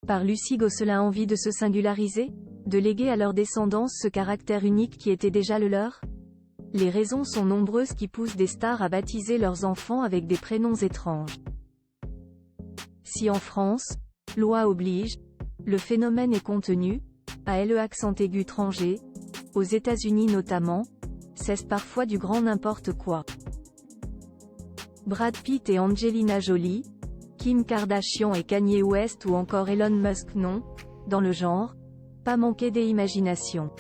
Par Lucie Gosselin envie de se singulariser, de léguer à leur descendance ce caractère unique qui était déjà le leur? Les raisons sont nombreuses qui poussent des stars à baptiser leurs enfants avec des prénoms étranges. Si en France, loi oblige, le phénomène est contenu, à le accent aigu étranger, aux États-Unis notamment, c'est parfois du grand n'importe quoi. Brad Pitt et Angelina Jolie, Kim Kardashian et Kanye West ou encore Elon Musk non, dans le genre, pas manquer d'imagination.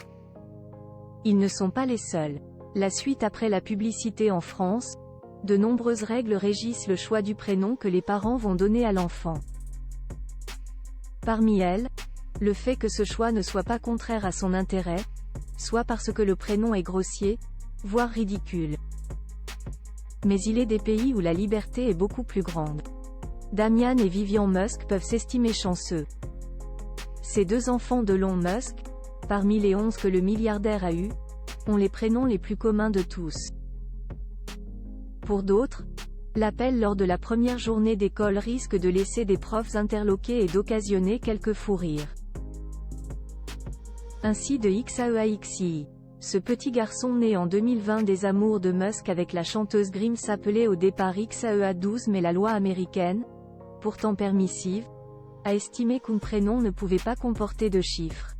Ils ne sont pas les seuls. La suite après la publicité en France, de nombreuses règles régissent le choix du prénom que les parents vont donner à l'enfant. Parmi elles, le fait que ce choix ne soit pas contraire à son intérêt, soit parce que le prénom est grossier, voire ridicule. Mais il est des pays où la liberté est beaucoup plus grande. Damian et Vivian Musk peuvent s'estimer chanceux. Ces deux enfants d'Elon Musk, parmi les 11 que le milliardaire a eus, ont les prénoms les plus communs de tous. Pour d'autres, l'appel lors de la première journée d'école risque de laisser des profs interloqués et d'occasionner quelques fous rires. Ainsi de XAEAXI. Ce petit garçon né en 2020 des amours de Musk avec la chanteuse Grimm s'appelait au départ XAEA12 mais la loi américaine, pourtant permissive, a estimé qu'un prénom ne pouvait pas comporter de chiffres.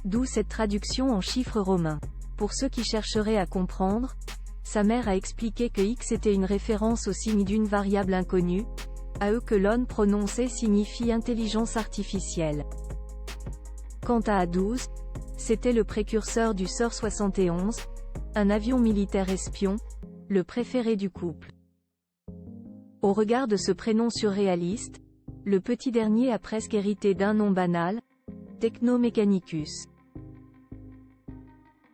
D'où cette traduction en chiffres romains. Pour ceux qui chercheraient à comprendre, sa mère a expliqué que X était une référence au signe d'une variable inconnue, à eux que l'on prononçait signifie intelligence artificielle. Quant à A12, c'était le précurseur du SOR 71, un avion militaire espion, le préféré du couple. Au regard de ce prénom surréaliste, le petit dernier a presque hérité d'un nom banal, Techno Mechanicus.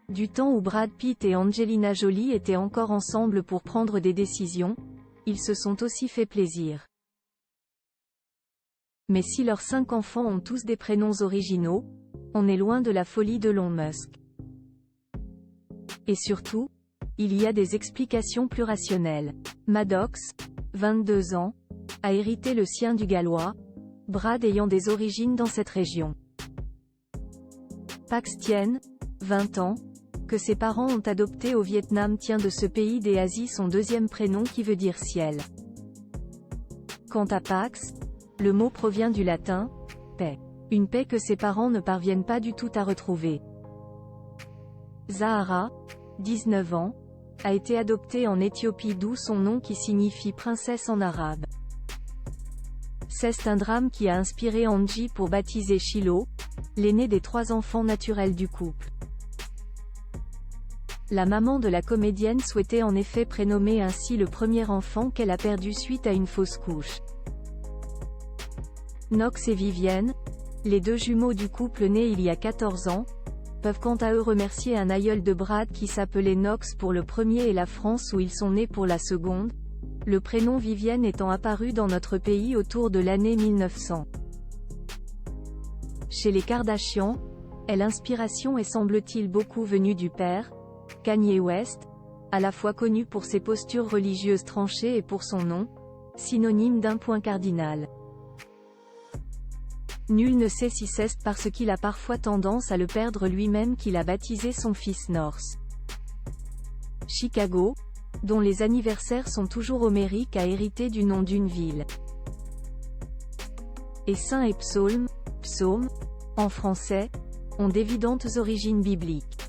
Du temps où Brad Pitt et Angelina Jolie étaient encore ensemble pour prendre des décisions, ils se sont aussi fait plaisir. Mais si leurs 5 enfants ont tous des prénoms originaux, on est loin de la folie d'Elon Musk. Et surtout, il y a des explications plus rationnelles. Maddox, 22 ans, a hérité le sien du gallois, Brad ayant des origines dans cette région. Pax Tien, 20 ans, que ses parents ont adopté au Vietnam tient de ce pays d'Asie son deuxième prénom qui veut dire ciel. Quant à Pax, le mot provient du latin, paix. Une paix que ses parents ne parviennent pas du tout à retrouver. Zahara, 19 ans, a été adoptée en Éthiopie d'où son nom qui signifie princesse en arabe. C'est un drame qui a inspiré Angie pour baptiser Shiloh, l'aîné des 3 enfants naturels du couple. La maman de la comédienne souhaitait en effet prénommer ainsi le premier enfant qu'elle a perdu suite à une fausse couche. Knox et Vivienne, les 2 jumeaux du couple nés il y a 14 ans, peuvent quant à eux remercier un aïeul de Brad qui s'appelait Knox pour le premier et la France où ils sont nés pour la seconde, le prénom Vivienne étant apparu dans notre pays autour de l'année 1900. Chez les Kardashian, l'inspiration est semble-t-il beaucoup venue du père, Kanye West, à la fois connu pour ses postures religieuses tranchées et pour son nom, synonyme d'un point cardinal. Nul ne sait si c'est parce qu'il a parfois tendance à le perdre lui-même qu'il a baptisé son fils North. Chicago, dont les anniversaires sont toujours homériques, a hérité du nom d'une ville. Et Saint et Psaume, Psaume, en français, ont d'évidentes origines bibliques.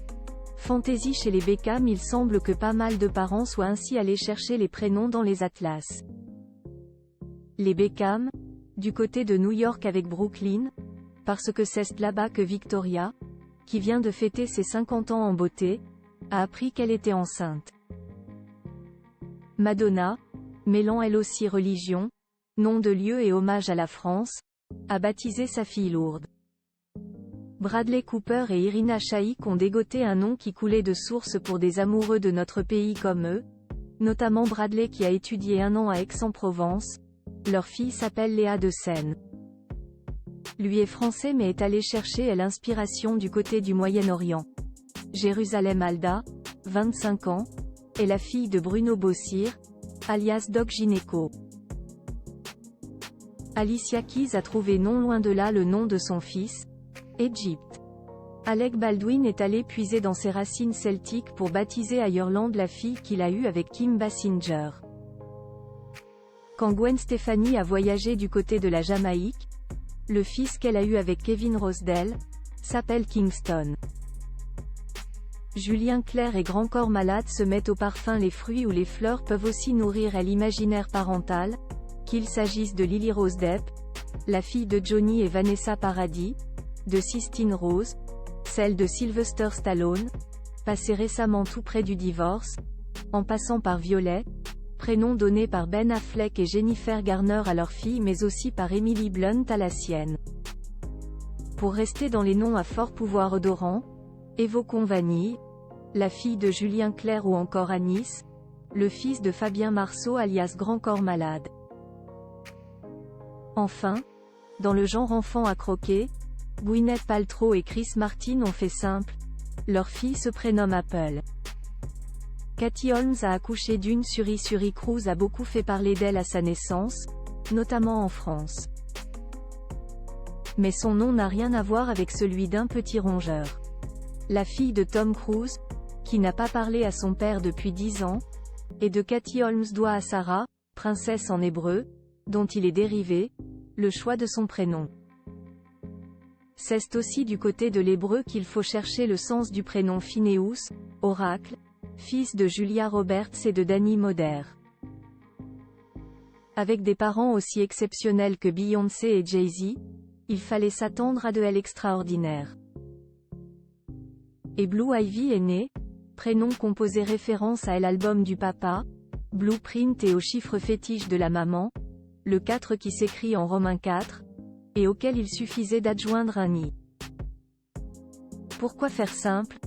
Fantaisie chez les Beckham. Il semble que pas mal de parents soient ainsi allés chercher les prénoms dans les atlas. Les Beckham, du côté de New York avec Brooklyn, parce que c'est là-bas que Victoria, qui vient de fêter ses 50 ans en beauté, a appris qu'elle était enceinte. Madonna, mêlant elle aussi religion, nom de lieu et hommage à la France, a baptisé sa fille Lourdes. Bradley Cooper et Irina Shayk ont dégoté un nom qui coulait de source pour des amoureux de notre pays comme eux, notamment Bradley qui a étudié 1 an à Aix-en-Provence. Leur fille s'appelle Léa de Seine. Lui est français mais est allé chercher l'inspiration du côté du Moyen-Orient. Jérusalem Alda, 25 ans, est la fille de Bruno Bossir, alias Doc Gynéco. Alicia Keys a trouvé non loin de là le nom de son fils, Égypte. Alec Baldwin est allé puiser dans ses racines celtiques pour baptiser Ireland la fille qu'il a eue avec Kim Basinger. Quand Gwen Stefani a voyagé du côté de la Jamaïque, le fils qu'elle a eu avec Kevin Rosedale s'appelle Kingston. Julien Clerc et Grand Corps Malade se mettent au parfum. Les fruits ou les fleurs peuvent aussi nourrir l'imaginaire parental, qu'il s'agisse de Lily Rose Depp, la fille de Johnny et Vanessa Paradis, de Sistine Rose, celle de Sylvester Stallone, passée récemment tout près du divorce, en passant par Violet, prénom donné par Ben Affleck et Jennifer Garner à leur fille, mais aussi par Emily Blunt à la sienne. Pour rester dans les noms à fort pouvoir odorant, évoquons Vanille, la fille de Julien Clerc, ou encore Anis, le fils de Fabien Marceau alias Grand Corps Malade. Enfin, dans le genre enfant à croquer, Gwyneth Paltrow et Chris Martin ont fait simple, leur fille se prénomme Apple. Katie Holmes a accouché d'une. Suri Cruise a beaucoup fait parler d'elle à sa naissance, notamment en France. Mais son nom n'a rien à voir avec celui d'un petit rongeur. La fille de Tom Cruise, qui n'a pas parlé à son père depuis 10 ans, et de Katie Holmes doit à Sarah, princesse en hébreu, dont il est dérivé, le choix de son prénom. C'est aussi du côté de l'hébreu qu'il faut chercher le sens du prénom Phineus, oracle, fils de Julia Roberts et de Danny Moder. Avec des parents aussi exceptionnels que Beyoncé et Jay-Z, il fallait s'attendre à de l'extraordinaire. Et Blue Ivy est né, prénom composé référence à l'album du papa, Blueprint, et au chiffre fétiche de la maman, le 4 qui s'écrit en romain 4, et auquel il suffisait d'adjoindre un i. Pourquoi faire simple?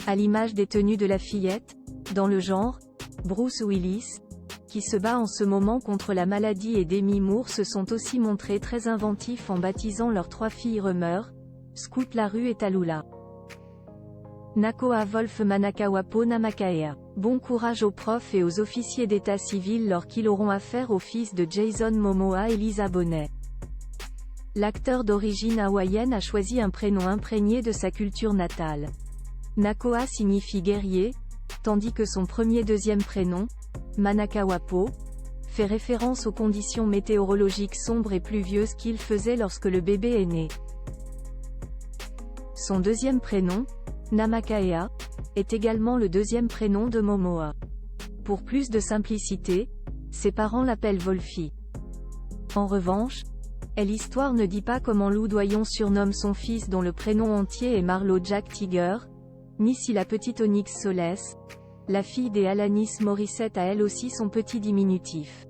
À l'image des tenues de la fillette, dans le genre, Bruce Willis, qui se bat en ce moment contre la maladie, et Demi Moore se sont aussi montrés très inventifs en baptisant leurs 3 filles Rumeur, Scout Larue et Tallulah. Nakoa Wolf Manakawapo Namakaea. Bon courage aux profs et aux officiers d'état civil lorsqu'ils auront affaire au fils de Jason Momoa et Lisa Bonet. L'acteur d'origine hawaïenne a choisi un prénom imprégné de sa culture natale. Nakoa signifie guerrier, tandis que son deuxième prénom, Manakawapo, fait référence aux conditions météorologiques sombres et pluvieuses qu'il faisait lorsque le bébé est né. Son deuxième prénom, Namakaea, est également le deuxième prénom de Momoa. Pour plus de simplicité, ses parents l'appellent Wolfie. En revanche, l'histoire ne dit pas comment Lou Doyon surnomme son fils dont le prénom entier est Marlo Jack Tiger, ni si la petite Onyx Solace, la fille des Alanis Morissette, a elle aussi son petit diminutif.